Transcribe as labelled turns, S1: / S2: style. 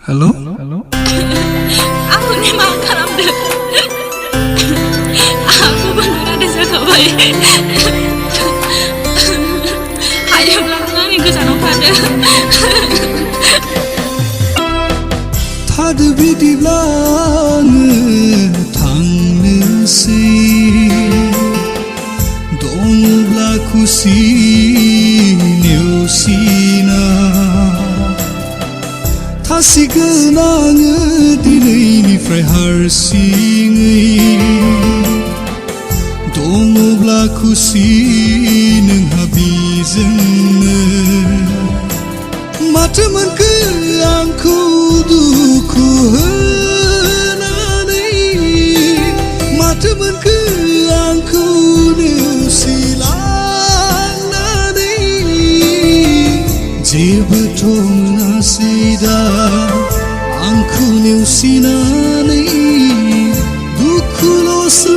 S1: Hello?
S2: Aku ni mak karam deh. Aku benar ada sekali. Ayam belakang ni kesana pada.
S1: Tad bidi blang thang si dong blaku si new sina thasi genang dinayniफ्राय हारसिङै दङब्ला खुसि नोंहा बेजोंनो माथो मोनखो आंखौ दुखु होनानै माथो मोनखो आंखौ नेवसिलांनानै जेबोथ' मोनासै दा आंखौ नेवसिनानै दुखुल'सो